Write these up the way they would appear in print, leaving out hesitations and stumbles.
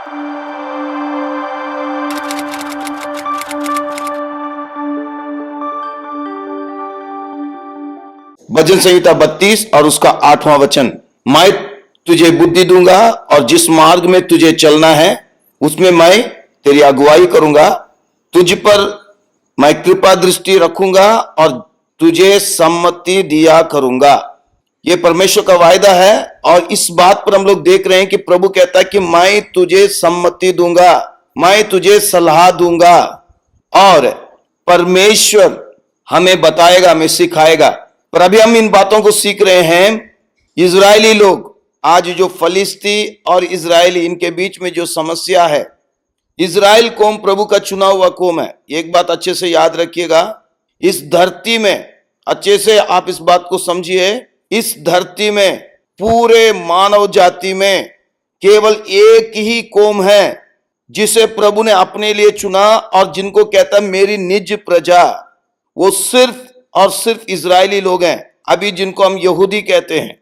भजन संहिता 32 और उसका 8वां वचन। मैं तुझे बुद्धि दूंगा और जिस मार्ग में तुझे चलना है उसमें मैं तेरी अगुवाई करूंगा। तुझ पर मैं कृपा दृष्टि रखूंगा और तुझे सम्मति दिया करूंगा। यह परमेश्वर का वायदा है और इस बात पर हम लोग देख रहे हैं कि प्रभु कहता है कि मैं तुझे सम्मति दूंगा, मैं तुझे सलाह दूंगा। और परमेश्वर हमें बताएगा, हमें सिखाएगा। पर अभी हम इन बातों को सीख रहे हैं। इजरायली लोग, आज जो फलिस्ती और इजरायली, इनके बीच में जो समस्या है, इजराइल कौम प्रभु का चुना हुआ कौम है। एक बात अच्छे से याद रखिएगा, इस धरती में, अच्छे से आप इस बात को समझिए, इस धरती में पूरे मानव जाति में केवल एक ही कौम है जिसे प्रभु ने अपने लिए चुना और जिनको कहता है मेरी निज प्रजा। वो सिर्फ और सिर्फ इजरायली लोग हैं, अभी जिनको हम यहूदी कहते हैं।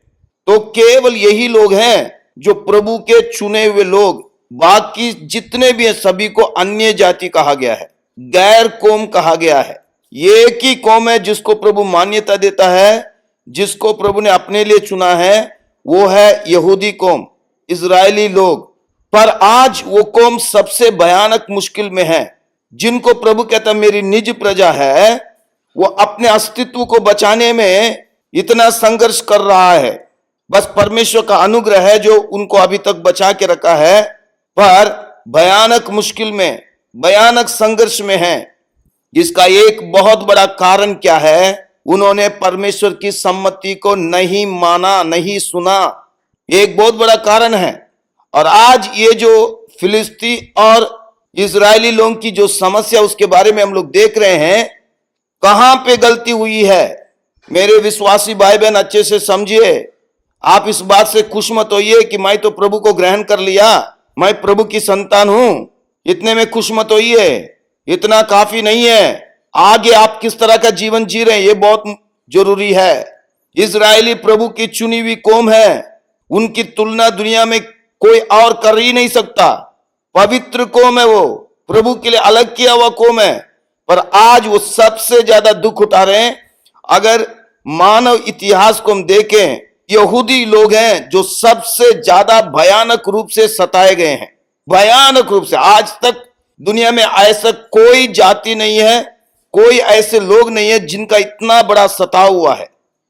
तो केवल यही लोग हैं जो प्रभु के चुने हुए लोग। बाकी जितने भी हैं सभी को अन्य जाति कहा गया है, गैर कौम कहा गया है। एक ही कौम है जिसको प्रभु मान्यता देता है, जिसको प्रभु ने अपने लिए चुना है, वो है यहूदी कौम, इजरायली लोग। पर आज वो कौम सबसे भयानक मुश्किल में है। जिनको प्रभु कहता मेरी निज प्रजा है, वो अपने अस्तित्व को बचाने में इतना संघर्ष कर रहा है। बस परमेश्वर का अनुग्रह है जो उनको अभी तक बचा के रखा है, पर भयानक मुश्किल में, भयानक संघर्ष में है। इसका एक बहुत बड़ा कारण क्या है? उन्होंने परमेश्वर की सम्मति को नहीं माना, नहीं सुना। एक बहुत बड़ा कारण है। और आज ये जो फिलिस्ती और इजरायली लोगों की जो समस्या, उसके बारे में हम लोग देख रहे हैं। कहां पे गलती हुई है? मेरे विश्वासी भाई बहन, अच्छे से समझिए। आप इस बात से खुश मत होइए कि मैं तो प्रभु को ग्रहण कर लिया, मैं प्रभु की संतान हूं, इतने में खुश मत होइए। इतना काफी नहीं है। आगे आप किस तरह का जीवन जी रहे हैं, ये बहुत जरूरी है। इजरायली प्रभु की चुनी हुई कौम है। उनकी तुलना दुनिया में कोई और कर ही नहीं सकता। पवित्र कौम है, वो प्रभु के लिए अलग किया हुआ कौम है। पर आज वो सबसे ज्यादा दुख उठा रहे हैं। अगर मानव इतिहास को हम देखें, यहूदी लोग हैं जो सबसे ज्यादा भयानक रूप से सताए गए हैं। भयानक रूप से। आज तक दुनिया में ऐसा कोई जाति नहीं है, कोई ऐसे लोग नहीं है जिनका इतना बड़ा सताव हुआ है।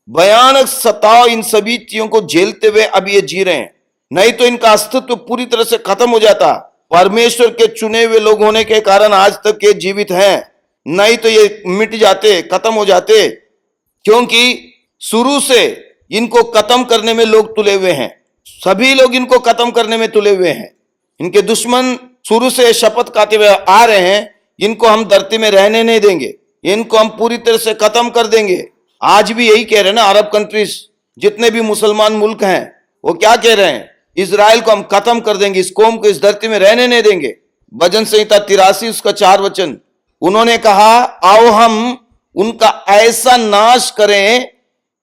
भयानक सताव, इन सभी चीजों को झेलते हुए अब ये जी रहे हैं। नहीं तो इनका अस्तित्व पूरी तरह से खत्म हो जाता। परमेश्वर के चुने हुए लोग होने के कारण आज तक ये जीवित हैं, नहीं तो ये मिट जाते, खत्म हो जाते। क्योंकि शुरू से इनको खत्म करने में लोग तुले हुए हैं। सभी लोग इनको खत्म करने में तुले हुए हैं। इनके दुश्मन शुरू से शपथ खाते हुए आ रहे हैं, इनको हम धरती में रहने नहीं देंगे, इनको हम पूरी तरह से खत्म कर देंगे। आज भी यही कह रहे हैं ना, अरब कंट्रीज, जितने भी मुसलमान मुल्क हैं, वो क्या कह रहे हैं? इजराइल को हम खत्म कर देंगे, इस कौम को इस धरती में रहने नहीं देंगे। भजन संहिता 83 उसका 4 वचन। उन्होंने कहा आओ हम उनका ऐसा नाश करें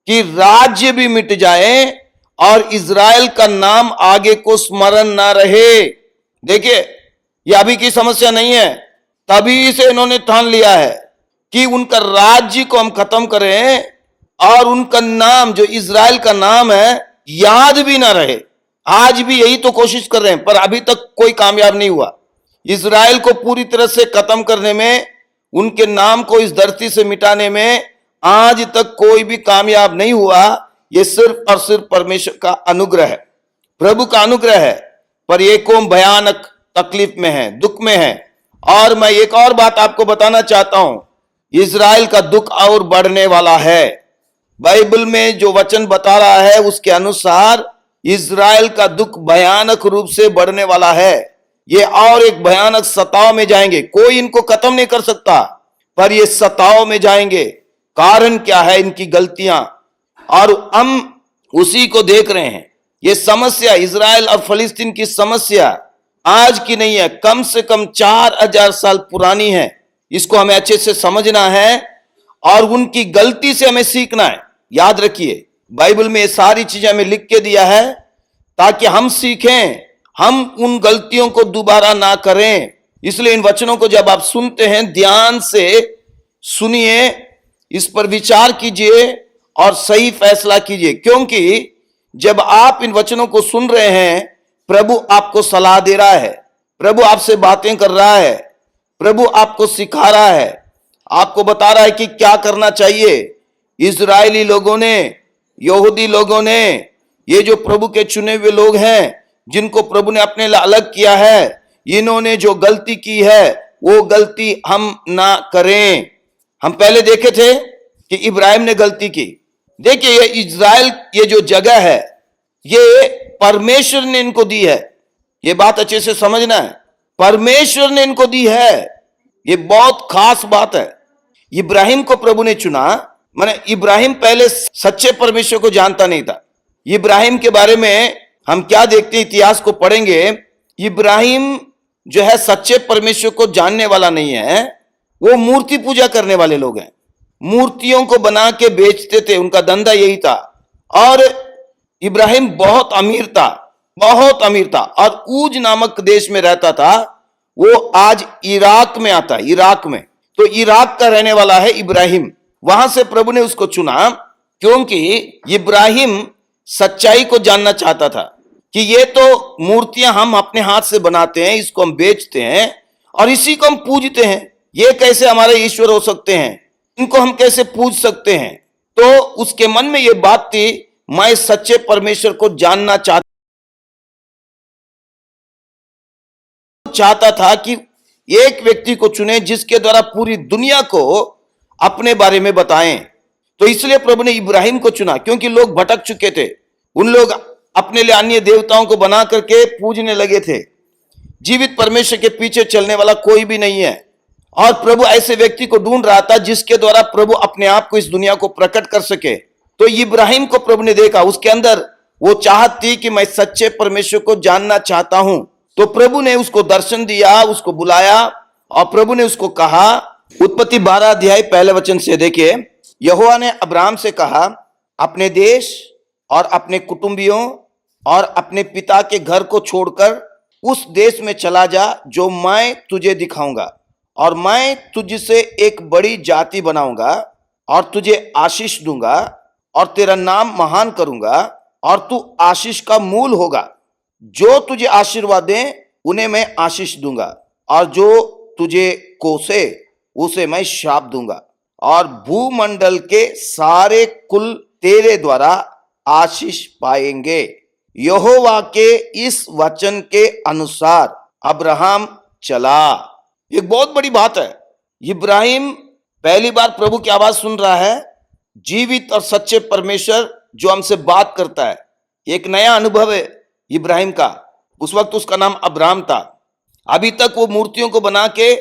कि राज्य भी मिट जाए और इजराइल का नाम आगे को स्मरण ना रहे। देखिए, यह अभी की समस्या नहीं है, तभी से इन्होंने ठान लिया है कि उनका राज्य को हम खत्म करें और उनका नाम, जो इजराइल का नाम है, याद भी ना रहे। आज भी यही तो कोशिश कर रहे हैं, पर अभी तक कोई कामयाब नहीं हुआ। इजराइल को पूरी तरह से खत्म करने में, उनके नाम को इस धरती से मिटाने में आज तक कोई भी कामयाब नहीं हुआ। यह सिर्फ और सिर्फ परमेश्वर का अनुग्रह है, प्रभु का अनुग्रह है। पर यह कौम भयानक तकलीफ में है, दुख में है। और मैं एक और बात आपको बताना चाहता हूं, इजराइल का दुख और बढ़ने वाला है। बाइबल में जो वचन बता रहा है उसके अनुसार इजराइल का दुख भयानक रूप से बढ़ने वाला है। ये और एक भयानक सताव में जाएंगे। कोई इनको खत्म नहीं कर सकता, पर ये सताव में जाएंगे। कारण क्या है? इनकी गलतियां। और हम उसी को देख रहे हैं। ये समस्या, इजराइल और फलस्तीन की समस्या आज की नहीं है, कम से कम 4000 साल पुरानी है। इसको हमें अच्छे से समझना है और उनकी गलती से हमें सीखना है। याद रखिए, बाइबल में ये सारी चीजें हमें लिख के दिया है ताकि हम सीखें हम उन गलतियों को दोबारा ना करें। इसलिए इन वचनों को जब आप सुनते हैं ध्यान से सुनिए, इस पर विचार कीजिए और सही फैसला कीजिए, क्योंकि जब आप इन वचनों को सुन रहे हैं, प्रभु आपको सलाह दे रहा है, प्रभु आपसे बातें कर रहा है, प्रभु आपको सिखा रहा है, आपको बता रहा है कि क्या करना चाहिए। इजरायली लोगों ने, यहूदी लोगों ने, ये जो प्रभु के चुने हुए लोग हैं जिनको प्रभु ने अपने लिए अलग किया है, इन्होंने जो गलती की है वो गलती हम ना करें। हम पहले देखे थे कि इब्राहिम ने गलती की। देखिए ये इज़राइल, ये जो जगह है ये परमेश्वर ने इनको दी है। ये बात अच्छे से समझना है, परमेश्वर ने इनको दी है। ये बहुत खास बात है। इब्राहिम को प्रभु ने चुना, माने इब्राहिम पहले सच्चे परमेश्वर को जानता नहीं था। इब्राहिम के बारे में हम क्या देखते हैं, इतिहास को पढ़ेंगे, इब्राहिम जो है सच्चे परमेश्वर को जानने वाला नहीं है, वो मूर्ति पूजा करने वाले लोग हैं। मूर्तियों को बना के बेचते थे, उनका धंधा यही था। और इब्राहिम बहुत अमीर था, बहुत अमीर था, और ऊज नामक देश में रहता था। वो आज इराक में आता है, इराक में। तो इराक का रहने वाला है इब्राहिम। वहां से प्रभु ने उसको चुना क्योंकि इब्राहिम सच्चाई को जानना चाहता था कि ये तो मूर्तियां हम अपने हाथ से बनाते हैं, इसको हम बेचते हैं और इसी को हम पूजते हैं। ये कैसे हमारे ईश्वर हो सकते हैं, इनको हम कैसे पूज सकते हैं। तो उसके मन में ये बात थी, मैं सच्चे परमेश्वर को जानना चाहता था कि एक व्यक्ति को चुने जिसके द्वारा पूरी दुनिया को अपने बारे में बताएं। तो इसलिए प्रभु ने इब्राहिम को चुना, क्योंकि लोग भटक चुके थे। उन लोग अपने लिए अन्य देवताओं को बना करके पूजने लगे थे। जीवित परमेश्वर के पीछे चलने वाला कोई भी नहीं है। और प्रभु ऐसे व्यक्ति को ढूंढ रहा था जिसके द्वारा प्रभु अपने आप को इस दुनिया को प्रकट कर सके। तो इब्राहिम को प्रभु ने देखा, उसके अंदर वो चाहत थी कि मैं सच्चे परमेश्वर को जानना चाहता हूं। तो प्रभु ने उसको दर्शन दिया, उसको बुलाया और प्रभु ने उसको कहा, उत्पत्ति 12 अध्याय पहले वचन से देखिए, यहोवा ने अब्राहम से कहा, अपने देश और अपने कुटुंबियों और अपने पिता के घर को छोड़कर उस देश में चला जा जो मैं तुझे दिखाऊंगा, और मैं तुझसे एक बड़ी जाति बनाऊंगा और तुझे आशीष दूंगा और तेरा नाम महान करूंगा और तू आशीष का मूल होगा। जो तुझे आशीर्वाद दे उन्हें मैं आशीष दूंगा और जो तुझे कोसे उसे मैं शाप दूंगा, और भूमंडल के सारे कुल तेरे द्वारा आशीष पाएंगे। यहोवा के इस वचन के अनुसार अब्राहम चला। एक बहुत बड़ी बात है, इब्राहिम पहली बार प्रभु की आवाज सुन रहा है, जीवित और सच्चे परमेश्वर जो हमसे बात करता है। एक नया अनुभव है इब्राहिम का। उस वक्त उसका नाम अब्राहम था। अभी तक वो मूर्तियों को बना के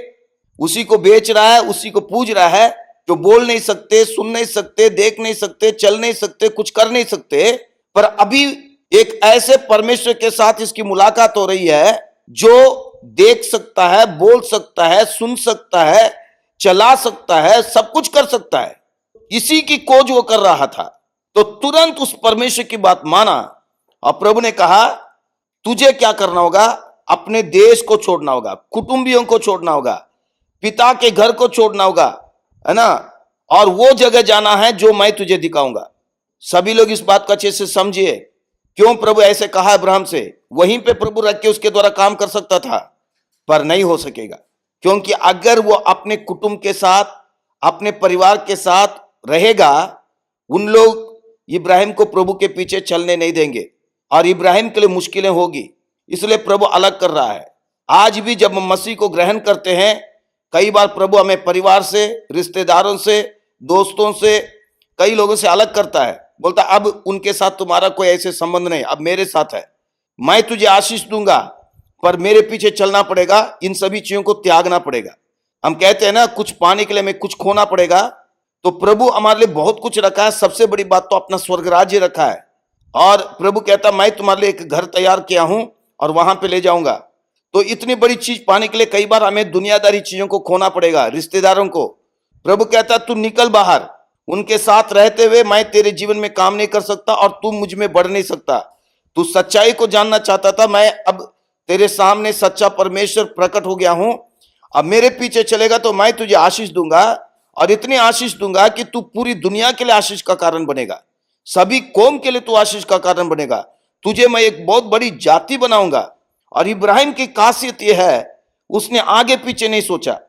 उसी को बेच रहा है, उसी को पूज रहा है, जो बोल नहीं सकते, सुन नहीं सकते, देख नहीं सकते, चल नहीं सकते, कुछ कर नहीं सकते। पर अभी एक ऐसे परमेश्वर के साथ इसकी मुलाकात हो रही है जो देख सकता है, बोल सकता है, सुन सकता है, चला सकता है, सब कुछ कर सकता है। इसी की खोज वो कर रहा था। तो तुरंत उस परमेश्वर की बात माना और प्रभु ने कहा, तुझे क्या करना होगा, अपने देश को छोड़ना होगा, कुटुंबियों को छोड़ना होगा, पिता के घर को छोड़ना होगा, है ना, और वो जगह जाना है जो मैं तुझे दिखाऊंगा। सभी लोग इस बात को अच्छे से समझिए, क्यों प्रभु ऐसे कहा अब्राहम से। वहीं पे प्रभु रख के उसके द्वारा काम कर सकता था, पर नहीं हो सकेगा, क्योंकि अगर वो अपने कुटुंब के साथ, अपने परिवार के साथ रहेगा, उन लोग इब्राहिम को प्रभु के पीछे चलने नहीं देंगे और इब्राहिम के लिए मुश्किलें होगी। इसलिए प्रभु अलग कर रहा है। आज भी जब हम मसीह को ग्रहण करते हैं, कई बार प्रभु हमें परिवार से, रिश्तेदारों से, दोस्तों से, कई लोगों से अलग करता है। बोलता अब उनके साथ तुम्हारा कोई ऐसे संबंध नहीं, अब मेरे साथ है। मैं तुझे आशीष दूंगा, पर मेरे पीछे चलना पड़ेगा, इन सभी चीजों को त्यागना पड़ेगा। हम कहते हैं ना, कुछ पाने के लिए हमें कुछ खोना पड़ेगा। तो प्रभु हमारे लिए बहुत कुछ रखा है। सबसे बड़ी बात तो अपना स्वर्ग राज्य रखा है। और प्रभु कहता, मैं तुम्हारे लिए एक घर तैयार किया हूं और वहां पे ले जाऊंगा। तो इतनी बड़ी चीज पाने के लिए कई बार हमें दुनियादारी चीजों को खोना पड़ेगा, रिश्तेदारों को। प्रभु कहता, तू निकल बाहर, उनके साथ रहते हुए मैं तेरे जीवन में काम नहीं कर सकता और तू मुझ में बढ़ नहीं सकता। तू सच्चाई को जानना चाहता था, मैं अब तेरे सामने सच्चा परमेश्वर प्रकट हो गया हूं, अब मेरे पीछे चलेगा तो मैं तुझे आशीष दूंगा, और इतनी आशीष दूंगा कि तू पूरी दुनिया के लिए आशीष का कारण बनेगा, सभी कौम के लिए तू आशीष का कारण बनेगा, तुझे मैं एक बहुत बड़ी जाति बनाऊंगा। और इब्राहिम की खासियत यह है, उसने आगे पीछे नहीं सोचा।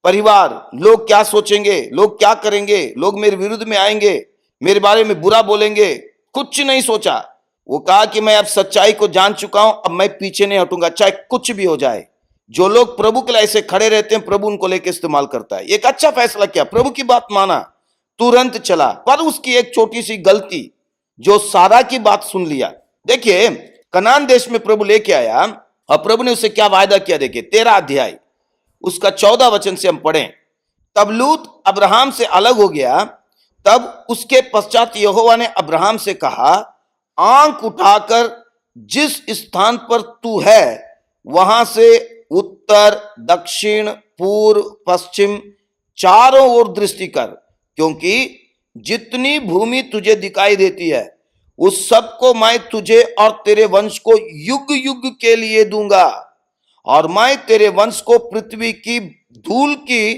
परिवार, लोग क्या सोचेंगे, लोग क्या करेंगे, लोग मेरे विरुद्ध में आएंगे, मेरे बारे में बुरा बोलेंगे, कुछ नहीं सोचा। वो कहा कि मैं अब सच्चाई को जान चुका हूं, अब मैं पीछे नहीं हटूंगा, चाहे कुछ भी हो जाए। जो लोग प्रभु के लिए ऐसे खड़े रहते हैं, प्रभु उनको लेकर इस्तेमाल करता है। एक अच्छा फैसला किया, प्रभु की बात माना, तुरंत चला। पर उसकी एक छोटी सी गलती, जो सारा की बात सुन लिया। देखिए, कनान देश में प्रभु लेके आया, और प्रभु ने उसे क्या वायदा किया, देखिए 13 अध्याय उसका 14 वचन से हम पढ़ें। तब लूत अब्राहम से अलग हो गया। तब उसके पश्चात यहोवा ने अब्राहम से कहा, आंख उठाकर जिस स्थान पर तू है वहां से उत्तर, दक्षिण, पूर्व, पश्चिम चारों ओर दृष्टि कर, क्योंकि जितनी भूमि तुझे दिखाई देती है उस सबको मैं तुझे और तेरे वंश को युग युग के लिए दूंगा, और मैं तेरे वंश को पृथ्वी की धूल की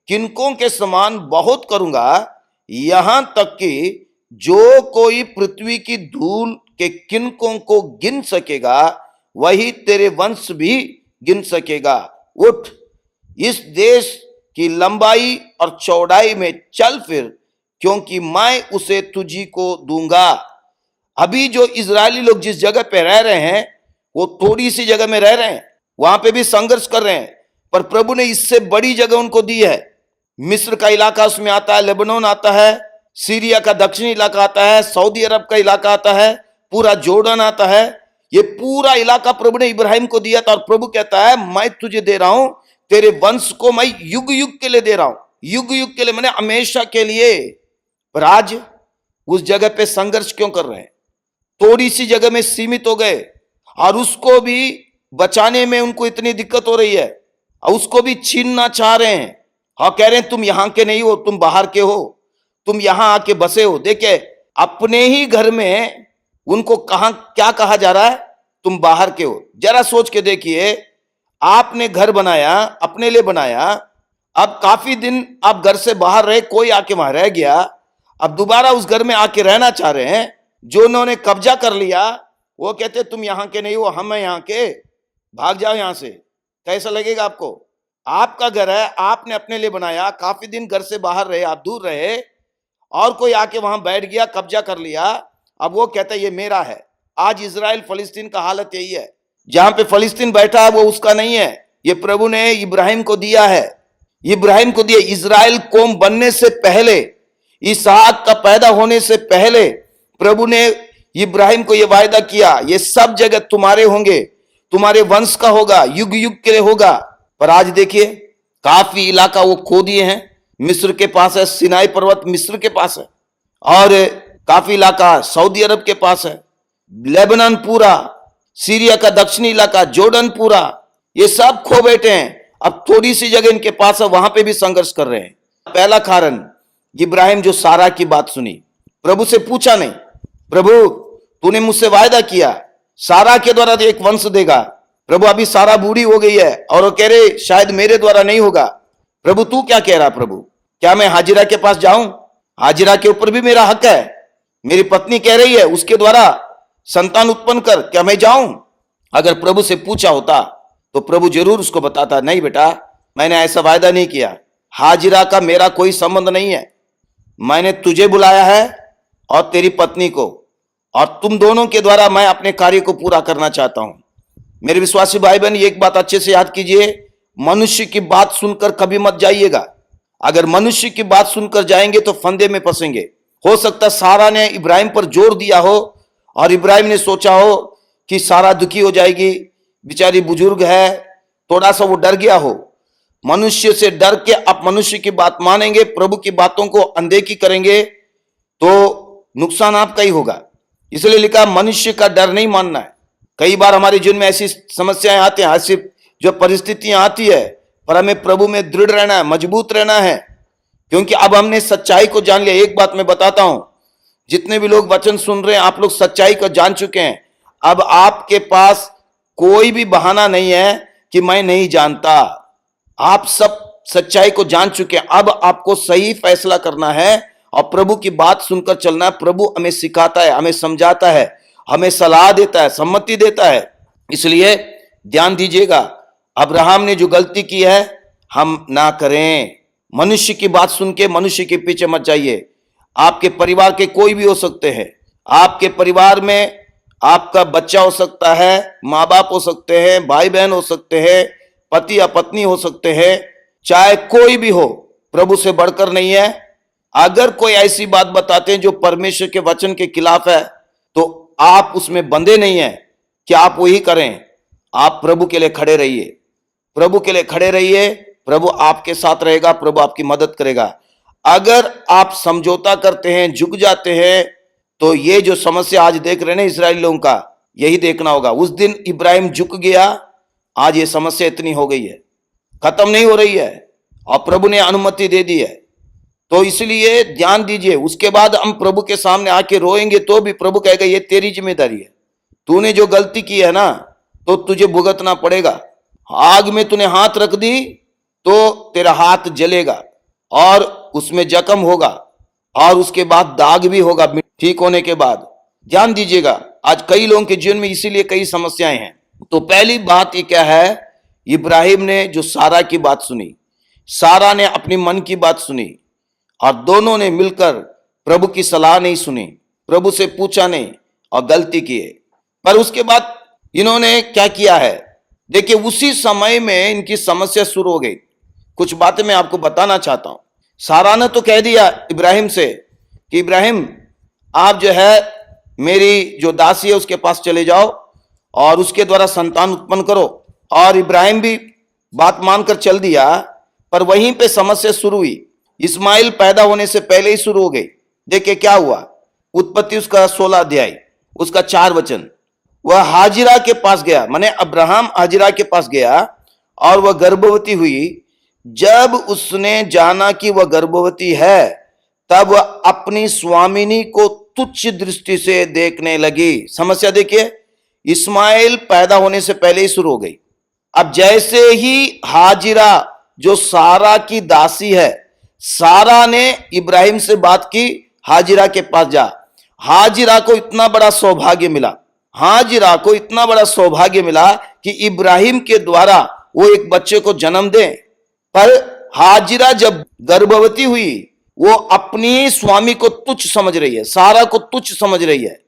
किनकों के समान बहुत करूंगा, यहां तक कि जो कोई पृथ्वी की धूल के किनकों को गिन सकेगा वही तेरे वंश भी गिन सकेगा। उठ, इस देश की लंबाई और चौड़ाई में चल फिर, क्योंकि मैं उसे तुझी को दूंगा। अभी जो इजरायली लोग जिस जगह पे रह रहे हैं वो थोड़ी सी जगह में रह रहे हैं, वहां पे भी संघर्ष कर रहे हैं, पर प्रभु ने इससे बड़ी जगह उनको दी है। मिस्र का इलाका उसमें आता है, लेबनान आता है, सीरिया का दक्षिणी इलाका आता है, सऊदी अरब का इलाका आता है, पूरा जोर्डन आता है। ये पूरा इलाका प्रभु ने इब्राहिम को दिया था, और प्रभु कहता है मैं तुझे दे रहा हूं, तेरे वंश को मैं युग युग के लिए दे रहा हूं, युग युग के लिए, मैंने हमेशा के लिए। पर आज उस जगह पे संघर्ष क्यों कर रहे हैं? थोड़ी सी जगह में सीमित हो गए, और उसको भी बचाने में उनको इतनी दिक्कत हो रही है, और उसको भी छीनना चाह रहे हैं। हाँ, कह रहे हैं तुम यहां के नहीं हो, तुम बाहर के हो, तुम यहां आके बसे हो। देखे, अपने ही घर में उनको कहां क्या कहा जा रहा है, तुम बाहर के हो। जरा सोच के देखिए, आपने घर बनाया, अपने लिए बनाया, अब काफी दिन आप घर से बाहर रहे, कोई आके वहां रह गया, अब दोबारा उस घर में आके रहना चाह रहे हैं। जो उन्होंने कब्जा कर लिया वो कहते तुम यहां के नहीं हो, हम हैं यहां के, भाग जाओ यहां से। कैसा लगेगा आपको? आपका घर है, आपने अपने लिए बनाया, काफी दिन घर से बाहर रहे, आप दूर रहे, और कोई आके वहां बैठ गया, कब्जा कर लिया, अब वो कहता है ये मेरा है। आज इजराइल फलस्तीन का हालत यही है, जहां पे फलस्तीन बैठा है वो उसका नहीं है, ये प्रभु ने इब्राहिम को दिया है, इब्राहिम को दिया। इजराइल कौम बनने से पहले, इसहाक का पैदा होने से पहले प्रभु ने इब्राहिम को यह वायदा किया, ये सब जगह तुम्हारे होंगे, तुम्हारे वंश का होगा, युग युग के लिए होगा। पर आज देखिए, काफी इलाका वो खो दिए हैं। मिस्र के पास है, सिनाई पर्वत मिस्र के पास है, और काफी इलाका सऊदी अरब के पास है, लेबनान पूरा, सीरिया का दक्षिणी इलाका, जोर्डन पूरा, ये सब खो बैठे हैं। अब थोड़ी सी जगह इनके पास है, वहां पे भी संघर्ष कर रहे हैं। पहला कारण, इब्राहिम जो सारा की बात सुनी, प्रभु से पूछा नहीं, प्रभु तूने मुझसे वायदा किया सारा के द्वारा एक वंश देगा। प्रभु अभी सारा बूढ़ी हो गई है, और वो कह रहे शायद मेरे द्वारा नहीं होगा। प्रभु तू क्या कह रहा? प्रभु क्या मैं हाजिरा के पास जाऊं? हाजिरा के ऊपर भी मेरा हक है, मेरी पत्नी कह रही है उसके द्वारा संतान उत्पन्न कर, क्या मैं जाऊं? अगर प्रभु से पूछा होता तो प्रभु जरूर उसको बताता, नहीं बेटा मैंने ऐसा वायदा नहीं किया, हाजिरा का मेरा कोई संबंध नहीं है, मैंने तुझे बुलाया है और तेरी पत्नी को, और तुम दोनों के द्वारा मैं अपने कार्य को पूरा करना चाहता हूं। मेरे विश्वासी भाई बहन, एक बात अच्छे से याद कीजिए, मनुष्य की बात सुनकर कभी मत जाइएगा। अगर मनुष्य की बात सुनकर जाएंगे तो फंदे में फंसेंगे। हो सकता सारा ने इब्राहिम पर जोर दिया हो, और इब्राहिम ने सोचा हो कि सारा दुखी हो जाएगी, बेचारी बुजुर्ग है, थोड़ा सा वो डर गया हो। मनुष्य से डर के आप मनुष्य की बात मानेंगे, प्रभु की बातों को अनदेखी करेंगे, तो नुकसान आपका ही होगा। इसलिए लिखा मनुष्य का डर नहीं मानना है। कई बार हमारे जीवन में ऐसी समस्याएं आती हैं, ऐसी जो परिस्थितियां आती है, पर हमें प्रभु में दृढ़ रहना है, मजबूत रहना है, क्योंकि अब हमने सच्चाई को जान लिया। एक बात मैं बताता हूं, जितने भी लोग वचन सुन रहे हैं, आप लोग सच्चाई को जान चुके हैं। अब आपके पास कोई भी बहाना नहीं है कि मैं नहीं जानता। आप सब सच्चाई को जान चुके हैं। अब आपको सही फैसला करना है और प्रभु की बात सुनकर चलना है। प्रभु हमें सिखाता है, हमें समझाता है, हमें सलाह देता है, सम्मति देता है। इसलिए ध्यान दीजिएगा, अब्राहम ने जो गलती की है हम ना करें। मनुष्य की बात सुन के मनुष्य के पीछे मत जाइए। आपके परिवार के कोई भी हो सकते हैं। आपके परिवार में आपका बच्चा हो सकता है, माँ बाप हो सकते हैं, भाई बहन हो सकते हैं, पति या पत्नी हो सकते हैं, चाहे कोई भी हो, प्रभु से बढ़कर नहीं है। अगर कोई ऐसी बात बताते हैं जो परमेश्वर के वचन के खिलाफ है, तो आप उसमें बंधे नहीं हैं कि आप वही करें। आप प्रभु के लिए खड़े रहिए, प्रभु के लिए खड़े रहिए। प्रभु आपके साथ रहेगा, प्रभु आपकी मदद करेगा। अगर आप समझौता करते हैं, झुक जाते हैं, तो ये जो समस्या आज देख रहे हैं ना इस्राएली लोगों का, यही देखना होगा। उस दिन इब्राहिम झुक गया, आज ये समस्या इतनी हो गई है, खत्म नहीं हो रही है और प्रभु ने अनुमति दे दी है। तो इसलिए ध्यान दीजिए। उसके बाद हम प्रभु के सामने आके रोएंगे तो भी प्रभु कहेगा ये तेरी जिम्मेदारी है। तूने जो गलती की है ना, तो तुझे भुगतना पड़ेगा। आग में तूने हाथ रख दी तो तेरा हाथ जलेगा और उसमें जख्म होगा और उसके बाद दाग भी होगा ठीक होने के बाद। ध्यान दीजिएगा, आज कई लोगों के जीवन में इसीलिए कई समस्याएं हैं। तो पहली बात ये क्या है, इब्राहिम ने जो सारा की बात सुनी, सारा ने अपनी मन की बात सुनी और दोनों ने मिलकर प्रभु की सलाह नहीं सुनी, प्रभु से पूछा नहीं और गलती किए। पर उसके बाद इन्होंने क्या किया है, देखिए उसी समय में इनकी समस्या शुरू हो गई। कुछ बातें मैं आपको बताना चाहता हूं। सारा ने तो कह दिया इब्राहिम से कि इब्राहिम आप जो है मेरी जो दासी है उसके पास चले जाओ और उसके द्वारा संतान उत्पन्न करो। और इब्राहिम भी बात मानकर चल दिया। पर वहीं पे समस्या शुरू हुई। इस्माइल पैदा होने से पहले ही शुरू हो गई। देखिए क्या हुआ, उत्पत्ति उसका 16 अध्याय उसका 4 वचन। वह हाजिरा के पास गया, माने अब्राहम हाजिरा के पास गया और वह गर्भवती हुई। जब उसने जाना कि वह गर्भवती है, तब वह अपनी स्वामिनी को तुच्छ दृष्टि से देखने लगी। समस्या देखिए, इस्माइल पैदा होने से पहले ही शुरू हो गई। अब जैसे ही हाजिरा जो सारा की दासी है, सारा ने इब्राहिम से बात की हाजिरा के पास जा। हाजिरा को इतना बड़ा सौभाग्य मिला, हाजिरा को इतना बड़ा सौभाग्य मिला कि इब्राहिम के द्वारा वो एक बच्चे को जन्म दे। पर हाजिरा जब गर्भवती हुई, वो अपनी स्वामी को तुच्छ समझ रही है, सारा को तुच्छ समझ रही है।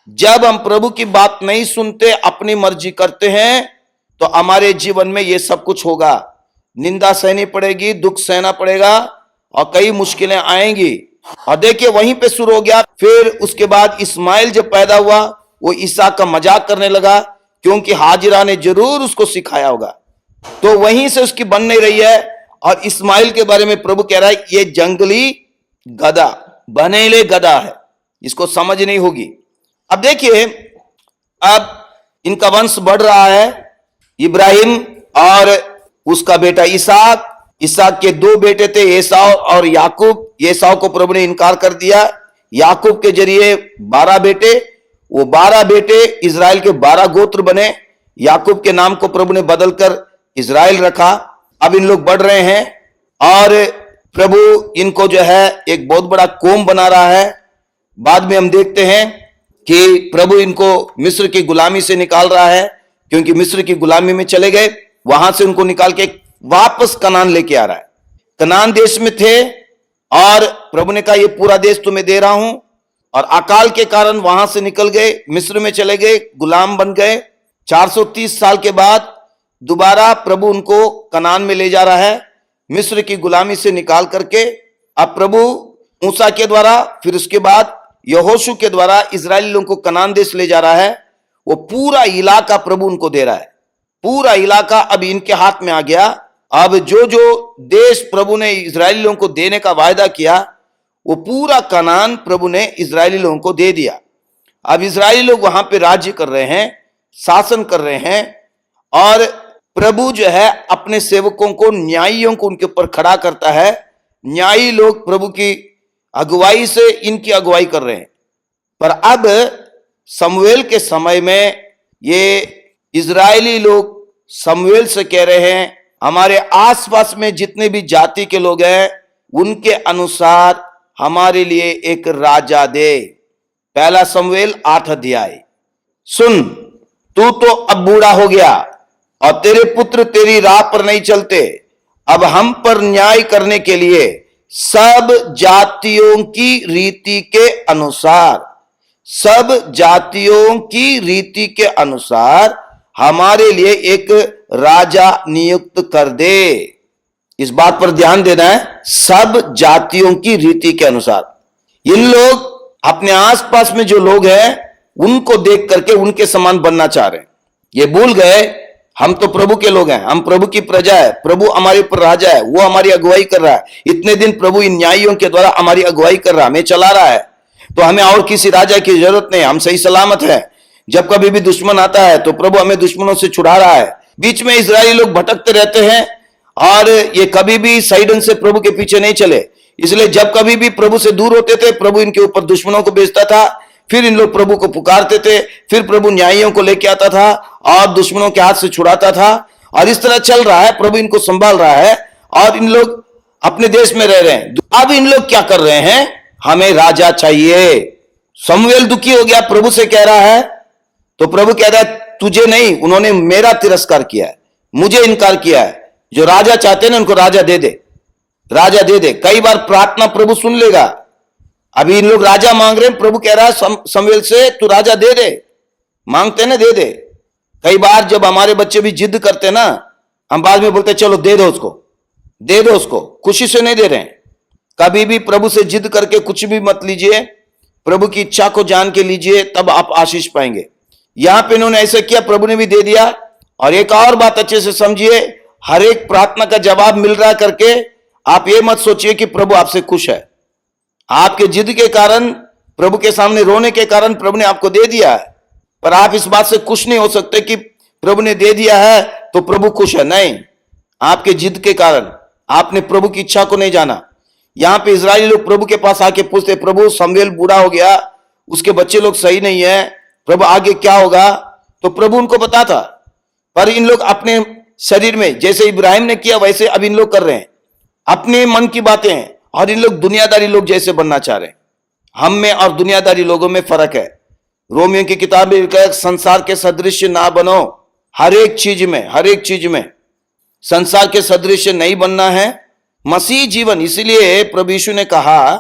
जब हम प्रभु की बात नहीं सुनते, अपनी मर्जी करते हैं, तो हमारे जीवन में ये सब कुछ होगा। निंदा सहनी पड़ेगी, दुख सहना पड़ेगा और कई मुश्किलें आएंगी। और देखिए वहीं पे शुरू हो गया। फिर उसके बाद इस्माइल जब पैदा हुआ, वो इसहाक का मजाक करने लगा, क्योंकि हाजिरा ने जरूर उसको सिखाया होगा। तो वहीं से उसकी बन नहीं रही है। और इस्माइल के बारे में प्रभु कह रहा है ये जंगली गधा, बनेले गधा है, इसको समझ नहीं होगी। अब देखिए, अब इनका वंश बढ़ रहा है। इब्राहिम और उसका बेटा इसहाक, इसहाक के 2 बेटे थे, एसाव और याकूब। एसाव को प्रभु ने इनकार कर दिया। याकूब के जरिए 12 बेटे, वो 12 बेटे इजराइल के 12 गोत्र बने। याकूब के नाम को प्रभु ने बदलकर इजराइल रखा। अब इन लोग बढ़ रहे हैं और प्रभु इनको जो है एक बहुत बड़ा कौम बना रहा है। बाद में हम देखते हैं कि प्रभु इनको मिस्र की गुलामी से निकाल रहा है, क्योंकि मिस्र की गुलामी में चले गए, वहां से उनको निकाल के वापस कनान लेके आ रहा है। कनान देश में थे और प्रभु ने कहा ये पूरा देश तुम्हें दे रहा हूं। और अकाल के कारण वहां से निकल गए, मिस्र में चले गए, गुलाम बन गए। 430 साल के बाद दोबारा प्रभु उनको कनान में ले जा रहा है, मिस्र की गुलामी से निकाल करके। अब प्रभु मूसा के द्वारा, फिर उसके बाद यहोशू के द्वारा इजरायली लोगों को कनान देश ले जा रहा है। वो पूरा इलाका प्रभु उनको दे रहा है, पूरा इलाका अब इनके हाथ में आ गया। अब जो जो देश प्रभु ने इजरायली लोगों को देने का वायदा किया, वो पूरा कनान प्रभु ने इजरायली लोगों को दे दिया। अब इजरायली लोग वहां पे राज्य कर रहे हैं, शासन कर रहे हैं। और प्रभु जो है अपने सेवकों को, न्यायियों को उनके ऊपर खड़ा करता है। न्यायी लोग प्रभु की अगुवाई से इनकी अगुवाई कर रहे हैं। पर अब समूएल के समय में ये इजरायली लोग शमूएल से कह रहे हैं, हमारे आसपास में जितने भी जाति के लोग हैं उनके अनुसार हमारे लिए एक राजा दे। पहला शमूएल 8 अध्याय। सुन, तू तो अब बूढ़ा हो गया और तेरे पुत्र तेरी राह पर नहीं चलते। अब हम पर न्याय करने के लिए सब जातियों की रीति के अनुसार, सब जातियों की रीति के अनुसार हमारे लिए एक राजा नियुक्त कर दे। इस बात पर ध्यान देना है, सब जातियों की रीति के अनुसार। इन लोग अपने आसपास में जो लोग हैं उनको देख करके उनके समान बनना चाह रहे हैं। ये भूल गए हम तो प्रभु के लोग हैं, हम प्रभु की प्रजा है, प्रभु हमारे ऊपर राजा है, वो हमारी अगुवाई कर रहा है। इतने दिन प्रभु इन न्यायियों के द्वारा हमारी अगुवाई कर रहा है, हमें चला रहा है, तो हमें और किसी राजा की जरूरत नहीं, हम सही सलामत है। जब कभी भी दुश्मन आता है तो प्रभु हमें दुश्मनों से छुड़ा रहा है। बीच में इजरायली लोग भटकते रहते हैं और ये कभी भी सही ढंग से प्रभु के पीछे नहीं चले, इसलिए जब कभी भी प्रभु से दूर होते थे प्रभु इनके ऊपर दुश्मनों को भेजता था। फिर इन लोग प्रभु को पुकारते थे, फिर प्रभु न्यायियों को लेके आता था और दुश्मनों के हाथ से छुड़ाता था। और इस तरह चल रहा है, प्रभु इनको संभाल रहा है और इन लोग अपने देश में रह रहे हैं। अब इन लोग क्या कर रहे हैं, हमें राजा चाहिए। शमूएल दुखी हो गया, प्रभु से कह रहा है, तो प्रभु कह रहा है तुझे नहीं, उन्होंने मेरा तिरस्कार किया है, मुझे इनकार किया है। जो राजा चाहते हैं ना उनको राजा दे दे, राजा दे दे। कई बार प्रार्थना प्रभु सुन लेगा। अभी इन लोग राजा मांग रहे हैं, प्रभु कह रहा है शमूएल से तू राजा दे दे, मांगते ना दे दे। कई बार जब हमारे बच्चे भी जिद करते ना, हम बाद में बोलते चलो दे दो उसको, दे दो उसको, खुशी से नहीं दे रहे हैं। कभी भी प्रभु से जिद करके कुछ भी मत लीजिए, प्रभु की इच्छा को जान के लीजिए, तब आप आशीष पाएंगे। यहां पे इन्होंने ऐसे किया, प्रभु ने भी दे दिया। और एक और बात अच्छे से समझिए, हर एक प्रार्थना का जवाब मिल रहा करके आप ये मत सोचिए कि प्रभु आपसे खुश है। आपके जिद के कारण, प्रभु के सामने रोने के कारण प्रभु ने आपको दे दिया है, पर आप इस बात से खुश नहीं हो सकते कि प्रभु ने दे दिया है तो प्रभु खुश है। नहीं, आपके जिद के कारण आपने प्रभु की इच्छा को नहीं जाना। यहां पे इजरायली लोग प्रभु के पास आके पूछते, प्रभु शमूएल बूढ़ा हो गया, उसके बच्चे लोग सही नहीं है, प्रभु आगे क्या होगा? तो प्रभु उनको बताता, पर इन लोग अपने शरीर में जैसे इब्राहिम ने किया वैसे अब इन लोग कर रहे हैं, अपने मन की बातें। और इन लोग दुनियादारी लोग जैसे बनना चाह रहे हैं। हम में और दुनियादारी लोगों में फर्क है। रोमियो की किताब में लिखा है, संसार के सदृश ना बनो। हर एक चीज में, हर एक चीज में संसार के सदृश नहीं बनना है। मसीह जीवन, इसलिए प्रभु यीशु ने कहा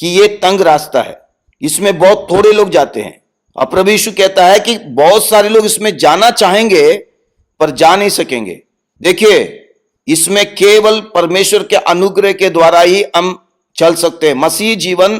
कि ये तंग रास्ता है, इसमें बहुत थोड़े लोग जाते हैं। और प्रभु यीशु कहता है कि बहुत सारे लोग इसमें जाना चाहेंगे पर जा नहीं सकेंगे। देखिए, इसमें केवल परमेश्वर के अनुग्रह के द्वारा ही हम चल सकते हैं। मसीह जीवन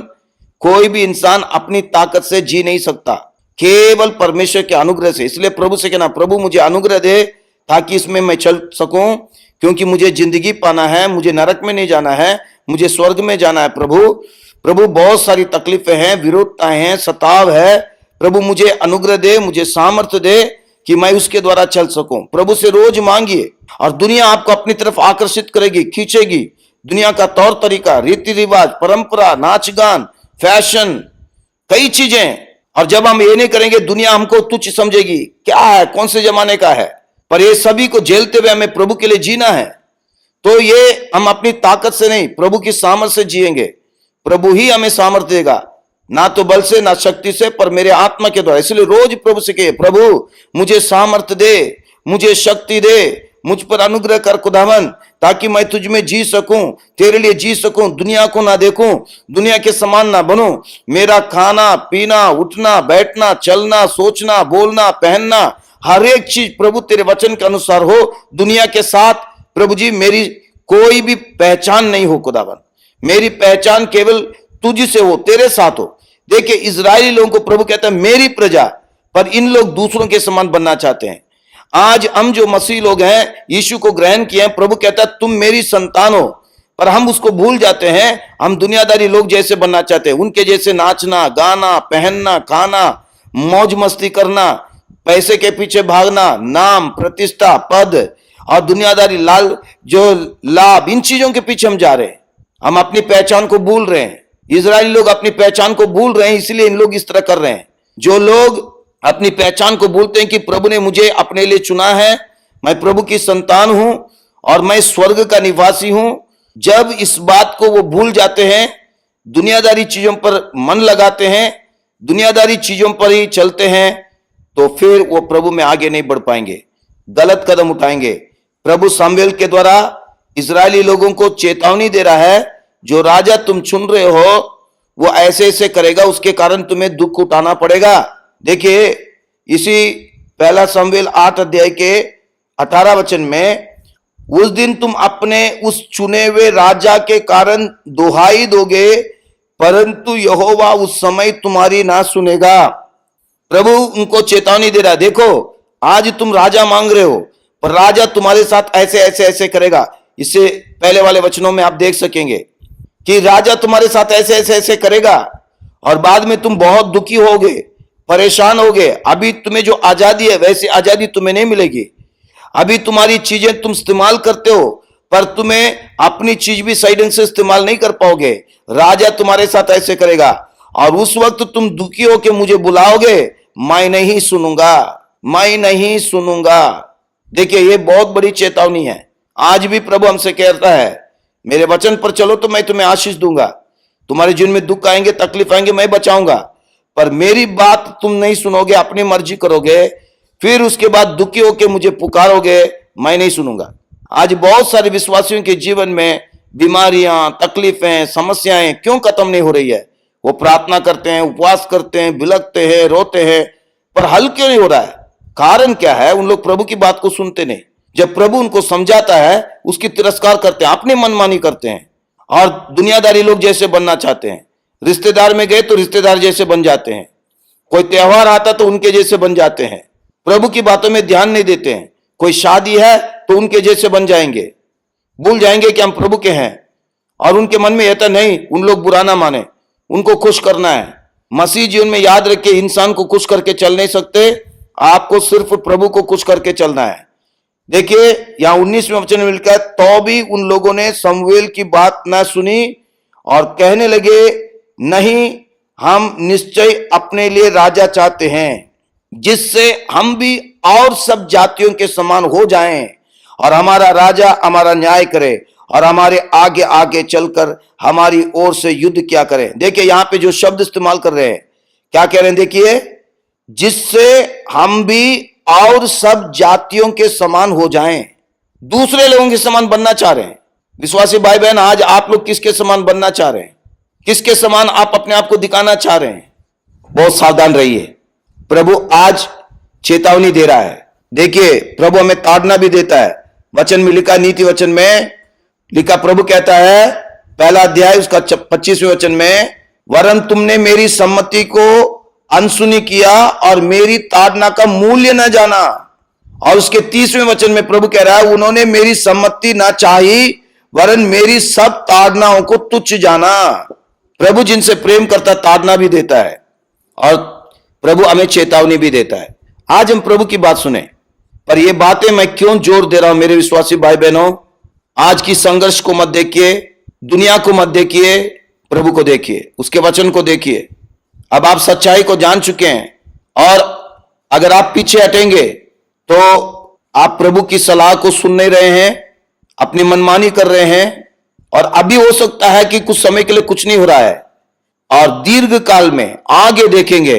कोई भी इंसान अपनी ताकत से जी नहीं सकता, केवल परमेश्वर के अनुग्रह से। इसलिए प्रभु से कहना, प्रभु मुझे अनुग्रह दे ताकि इसमें मैं चल सकूं, क्योंकि मुझे जिंदगी पाना है, मुझे नरक में नहीं जाना है, मुझे स्वर्ग में जाना है। प्रभु बहुत सारी तकलीफें हैं, विरोधताएं हैं, सताव है। प्रभु मुझे अनुग्रह दे, मुझे सामर्थ्य दे कि मैं उसके द्वारा चल सकूं। प्रभु से रोज मांगिए और दुनिया आपको अपनी तरफ आकर्षित करेगी, खींचेगी। दुनिया का तौर तरीका, रीति रिवाज, परंपरा, नाच गान, फैशन, कई चीजें। और जब हम ये नहीं करेंगे, दुनिया हमको तुच्छ समझेगी, क्या है, कौन से जमाने का है। पर ये सभी को झेलते हुए हमें प्रभु के लिए जीना है। तो ये हम अपनी ताकत से नहीं, प्रभु की सामर्थ्य से जिएंगे। प्रभु ही हमें सामर्थ्य देगा, ना तो बल से ना शक्ति से, पर मेरे आत्मा के द्वारा। इसलिए रोज प्रभु से कहिए, प्रभु मुझे सामर्थ्य दे, मुझे शक्ति दे, मुझ पर अनुग्रह कर खुदावन, ताकि मैं तुझ में जी सकूं, तेरे लिए जी सकूं, दुनिया को ना देखूं, दुनिया के समान ना बनूं। मेरा खाना पीना, उठना बैठना, चलना, सोचना, बोलना, पहनना, हर एक चीज प्रभु तेरे वचन के अनुसार हो। दुनिया के साथ प्रभु जी मेरी कोई भी पहचान नहीं हो खुदावन, मेरी पहचान केवल तुझ से हो, तेरे साथ हो। देखिए, इजरायली लोगों को प्रभु कहता है मेरी प्रजा, पर इन लोग दूसरों के समान बनना चाहते हैं। आज हम जो मसीह लोग हैं, यीशु को ग्रहण किए हैं, प्रभु कहता है तुम मेरी संतान हो, पर हम उसको भूल जाते हैं। हम दुनियादारी लोग जैसे बनना चाहते हैं, उनके जैसे नाचना, गाना, पहनना, खाना, मौज मस्ती करना, पैसे के पीछे भागना, नाम, प्रतिष्ठा, पद और दुनियादारी लाभ, इन चीजों के पीछे हम जा रहे हैं। हम अपनी पहचान को भूल रहे हैं। इजरायली लोग अपनी पहचान को भूल रहे हैं, इसलिए इन लोग इस तरह कर रहे हैं। जो लोग अपनी पहचान को भूलते हैं कि प्रभु ने मुझे अपने लिए चुना है, मैं प्रभु की संतान हूं और मैं स्वर्ग का निवासी हूं। जब इस बात को वो भूल जाते हैं, दुनियादारी चीजों पर मन लगाते हैं, दुनियादारी चीजों पर ही चलते हैं, तो फिर वो प्रभु में आगे नहीं बढ़ पाएंगे, गलत कदम उठाएंगे। प्रभु सामुएल के द्वारा इजरायली लोगों को चेतावनी दे रहा है, जो राजा तुम चुन रहे हो वो ऐसे ऐसे करेगा, उसके कारण तुम्हें दुख उठाना पड़ेगा। देखिए इसी पहला सामुएल 8 अध्याय के 18 वचन में, उस दिन तुम अपने उस चुने हुए राजा के कारण दुहाई दोगे, परंतु यहोवा उस समय तुम्हारी ना सुनेगा। प्रभु उनको चेतावनी दे रहा है, देखो आज तुम राजा मांग रहे हो, पर राजा तुम्हारे साथ ऐसे ऐसे ऐसे करेगा। इससे पहले वाले वचनों में आप देख सकेंगे कि राजा तुम्हारे साथ ऐसे ऐसे ऐसे करेगा और बाद में तुम बहुत दुखी होगे, परेशान होगे। अभी तुम्हें जो आजादी है वैसी आजादी तुम्हें नहीं मिलेगी। अभी तुम्हारी चीजें तुम इस्तेमाल करते हो, पर तुम्हें अपनी चीज भी सही ढंग से इस्तेमाल नहीं कर पाओगे। राजा तुम्हारे साथ ऐसे करेगा और उस वक्त तुम दुखी होके मुझे बुलाओगे, मैं नहीं सुनूंगा, मैं नहीं सुनूंगा। देखिए ये बहुत बड़ी चेतावनी है। आज भी प्रभु हमसे कहता है, मेरे वचन पर चलो तो मैं तुम्हें आशीष दूंगा, तुम्हारे जीवन में दुख आएंगे, तकलीफ आएंगे, मैं बचाऊंगा, पर मेरी बात तुम नहीं सुनोगे, अपनी मर्जी करोगे, फिर उसके बाद दुखी होकर मुझे पुकारोगे, मैं नहीं सुनूंगा। आज बहुत सारे विश्वासियों के जीवन में बीमारियां, तकलीफें, समस्याएं क्यों खत्म नहीं हो रही है? वो प्रार्थना करते हैं, उपवास करते हैं, बिलखते हैं, रोते हैं, पर हल क्यों नहीं हो रहा है? कारण क्या है? उन लोग प्रभु की बात को सुनते नहीं। जब प्रभु उनको समझाता है उसकी तिरस्कार करते हैं, अपनी मनमानी करते हैं और दुनियादारी लोग जैसे बनना चाहते हैं। रिश्तेदार में गए तो रिश्तेदार जैसे बन जाते हैं, कोई त्योहार आता तो उनके जैसे बन जाते हैं, प्रभु की बातों में ध्यान नहीं देते हैं। कोई शादी है तो उनके जैसे बन जाएंगे, भूल जाएंगे कि हम प्रभु के हैं। और उनके मन में रहता नहीं उन लोग बुरा ना माने, उनको खुश करना है। मसीह जीवन में याद रखे, इंसान को खुश करके चल नहीं सकते, आपको सिर्फ प्रभु को खुश करके चलना है। देखिए यहां 19वें वचन में लिखा है, तो भी उन लोगों ने शमूएल की बात ना सुनी और कहने लगे, नहीं, हम निश्चय अपने लिए राजा चाहते हैं, जिससे हम भी और सब जातियों के समान हो जाएं और हमारा राजा हमारा न्याय करे और हमारे आगे आगे चलकर हमारी ओर से युद्ध क्या करे। देखिए यहां पे जो शब्द इस्तेमाल कर रहे हैं, क्या कह रहे हैं? देखिए, जिससे हम भी और सब जातियों के समान हो जाएं, दूसरे लोगों के समान बनना चाह रहे हैं। विश्वासी भाई बहन, आज आप लोग किसके समान बनना चाह रहे हैं? किसके समान आप अपने आप को दिखाना चाह रहे हैं? बहुत सावधान रहिए। प्रभु आज चेतावनी दे रहा है। देखिए प्रभु हमें ताड़ना भी देता है। वचन में लिखा, नीति वचन में लिखा, प्रभु कहता है, पहला अध्याय उसका 25वें वचन में, वरन तुमने मेरी सम्मति को अनसुनी किया और मेरी ताड़ना का मूल्य न जाना। और उसके 30वें वचन में प्रभु कह रहा है, उन्होंने मेरी सम्मति ना चाही, वरन मेरी सब ताड़नाओं को तुच्छ जाना। प्रभु जिनसे प्रेम करता ताड़ना भी देता है और प्रभु हमें चेतावनी भी देता है। आज हम प्रभु की बात सुने, पर यह बातें मैं क्यों जोर दे रहा हूं मेरे विश्वासी भाई बहनों? आज की संघर्ष को मत देखिए, दुनिया को मत देखिए, प्रभु को देखिए, उसके वचन को देखिए। अब आप सच्चाई को जान चुके हैं और अगर आप पीछे हटेंगे तो आप प्रभु की सलाह को सुन नहीं रहे हैं, अपनी मनमानी कर रहे हैं और अभी हो सकता है कि कुछ समय के लिए कुछ नहीं हो रहा है और दीर्घ काल में आगे देखेंगे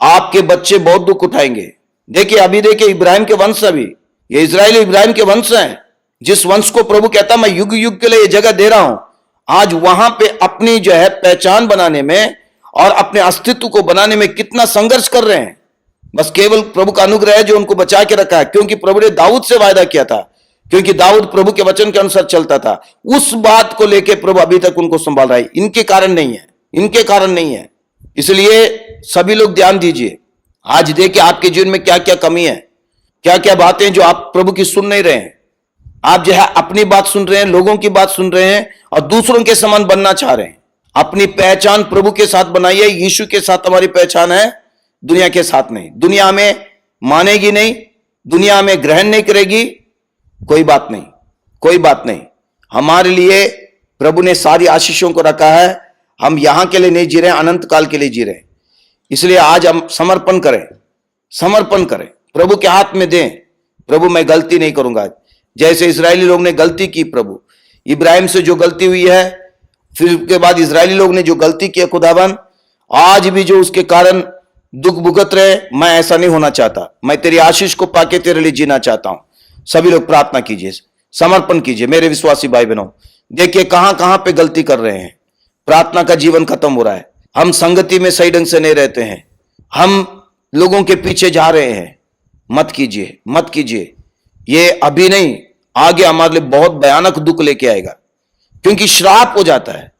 आपके बच्चे बहुत दुख उठाएंगे। देखिए अभी देखिए इब्राहिम के वंश, अभी ये इजराइली इब्राहिम के वंश हैं, जिस वंश को प्रभु कहता मैं युग युग के लिए ये जगह दे रहा हूं। आज वहां पे अपनी जो है पहचान बनाने में और अपने अस्तित्व को बनाने में कितना संघर्ष कर रहे हैं। बस केवल प्रभु का अनुग्रह है जो उनको बचा के रखा है, क्योंकि प्रभु ने दाऊद से वायदा किया था, क्योंकि दाऊद प्रभु के वचन के अनुसार चलता था। उस बात को लेकर प्रभु अभी तक उनको संभाल रहा है, इनके कारण नहीं है, इनके कारण नहीं है। इसलिए सभी लोग ध्यान दीजिए। आज देखिए आपके जीवन में क्या क्या कमी है, क्या क्या बातें जो आप प्रभु की सुन नहीं रहे हैं। आप जो है अपनी बात सुन रहे हैं, लोगों की बात सुन रहे हैं और दूसरों के समान बनना चाह रहे हैं। अपनी पहचान प्रभु के साथ बनाइए। यीशु के साथ हमारी पहचान है, दुनिया के साथ नहीं। दुनिया हमें मानेगी नहीं, दुनिया हमें ग्रहण नहीं करेगी, कोई बात नहीं, कोई बात नहीं। हमारे लिए प्रभु ने सारी आशीषों को रखा है। हम यहां के लिए नहीं जी रहे हैं, अनंत काल के लिए जी रहे हैं। इसलिए आज हम समर्पण करें, समर्पण करें, प्रभु के हाथ में दें। प्रभु मैं गलती नहीं करूंगा, जैसे इजरायली लोग ने गलती की प्रभु, इब्राहिम से जो गलती हुई है, फिर उसके बाद इजरायली लोग ने जो गलती की खुदावन, आज भी जो उसके कारण दुख भुगत रहे, मैं ऐसा नहीं होना चाहता। मैं तेरी आशीष को पाके तेरे लिए जीना चाहता हूं। सभी लोग प्रार्थना कीजिए, समर्पण कीजिए। मेरे विश्वासी भाई बहनों, देखिए कहां कहां पे गलती कर रहे हैं, प्रार्थना का जीवन खत्म हो रहा है, हम संगति में सही ढंग से नहीं रहते हैं, हम लोगों के पीछे जा रहे हैं। मत कीजिए, मत कीजिए। ये अभी नहीं, आगे हमारे लिए बहुत भयानक दुख लेके आएगा, क्योंकि श्राप हो जाता है।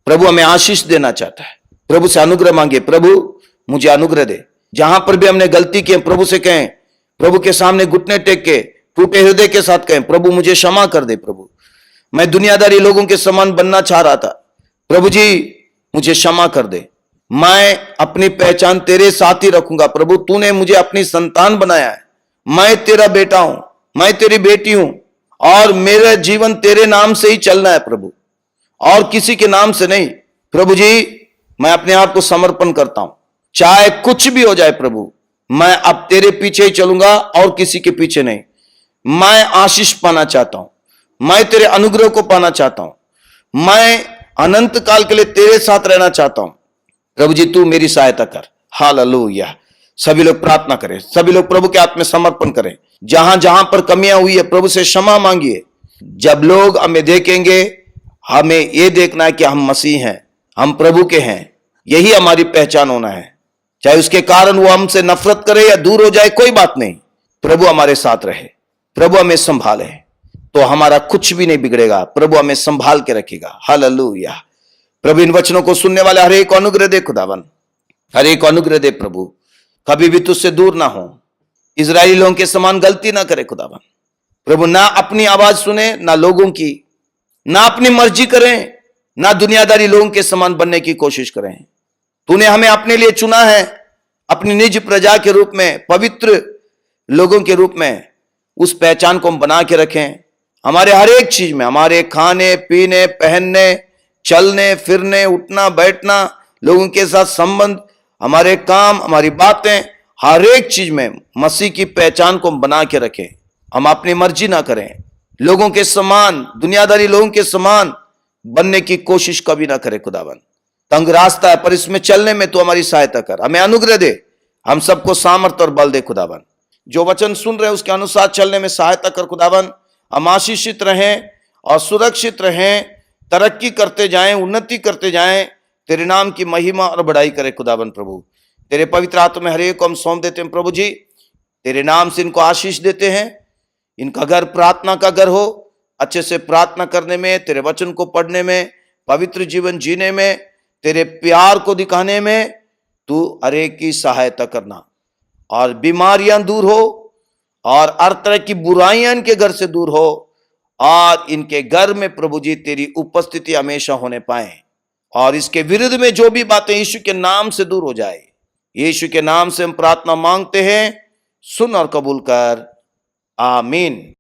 प्रभु हमें आशीष देना चाहता है। प्रभु से अनुग्रह मांगे, प्रभु मुझे अनुग्रह दे। जहां पर भी हमने गलती की, प्रभु से कहें, प्रभु के सामने घुटने टेक के टूटे हृदय के साथ कहें, प्रभु मुझे क्षमा कर दे। प्रभु मैं दुनियादारी लोगों के समान बनना चाह रहा था, प्रभु जी मुझे क्षमा कर दे। मैं अपनी पहचान तेरे साथ ही रखूंगा। प्रभु तूने मुझे अपनी संतान बनाया है, मैं तेरा बेटा हूं, मैं तेरी बेटी हूं, और मेरा जीवन तेरे नाम से ही चलना है प्रभु, और किसी के नाम से नहीं। प्रभु जी मैं अपने आप को समर्पण करता हूं, चाहे कुछ भी हो जाए प्रभु, मैं अब तेरे पीछे ही चलूंगा और किसी के पीछे नहीं। मैं आशीष पाना चाहता हूं, मैं तेरे अनुग्रह को पाना चाहता हूं, मैं अनंत काल के लिए तेरे साथ रहना चाहता हूं। प्रभु जी तू मेरी सहायता कर। हालेलुया। सभी लोग प्रार्थना करें, सभी लोग प्रभु के हाथ में समर्पण करें। जहां जहां पर कमियां हुई है, प्रभु से क्षमा मांगिए। जब लोग हमें देखेंगे, हमें यह देखना है कि हम मसीह हैं, हम प्रभु के हैं, यही हमारी पहचान होना है। चाहे उसके कारण वो हमसे नफरत करे या दूर हो जाए, कोई बात नहीं, प्रभु हमारे साथ रहे, प्रभु हमें संभाले, तो हमारा कुछ भी नहीं बिगड़ेगा। प्रभु हमें संभाल के रखेगा। हालेलुया। प्रभु इन वचनों को सुनने वाले हर एक को अनुग्रह दे खुदावन, हर एक को अनुग्रह दे प्रभु, कभी भी तुझसे दूर ना हो, इजरायली लोगों के समान गलती ना करे खुदावन। प्रभु ना अपनी आवाज सुने, ना लोगों की, ना अपनी मर्जी करें, ना दुनियादारी लोगों के समान बनने की कोशिश करें। तूने हमें अपने लिए चुना है, अपनी निज प्रजा के रूप में, पवित्र लोगों के रूप में। उस पहचान को हम बना के रखें हमारे हर एक चीज में, हमारे खाने पीने, पहनने, चलने फिरने, उठना बैठना, लोगों के साथ संबंध, हमारे काम, हमारी बातें, हर एक चीज में मसीह की पहचान को हम बना के रखें। हम अपनी मर्जी ना करें, लोगों के समान, दुनियादारी लोगों के समान बनने की कोशिश कभी ना करें खुदावन। तंग रास्ता है, पर इसमें चलने में तू हमारी सहायता कर, हमें अनुग्रह दे, हम सबको सामर्थ और बल दे खुदावन। जो वचन सुन रहे हैं उसके अनुसार चलने में सहायता कर खुदावन। हम आशीषित रहें और सुरक्षित रहें, तरक्की करते जाएं, उन्नति करते जाएं, तेरे नाम की महिमा और बढ़ाई करें खुदावन। प्रभु तेरे पवित्र आत्मा में हर एक को हम सौंप देते हैं प्रभु जी, तेरे नाम से इनको आशीष देते हैं। इनका घर प्रार्थना का घर हो, अच्छे से प्रार्थना करने में, तेरे वचन को पढ़ने में, पवित्र जीवन जीने में, तेरे प्यार को दिखाने में तू हर एक की सहायता करना, और बीमारियां दूर हो, और हर तरह की बुराइयां इनके घर से दूर हो, और इनके घर में प्रभु जी तेरी उपस्थिति हमेशा होने पाए, और इसके विरुद्ध में जो भी बातें यीशु के नाम से दूर हो जाए। यीशु के नाम से हम प्रार्थना मांगते हैं, सुन और कबूल कर, आमीन।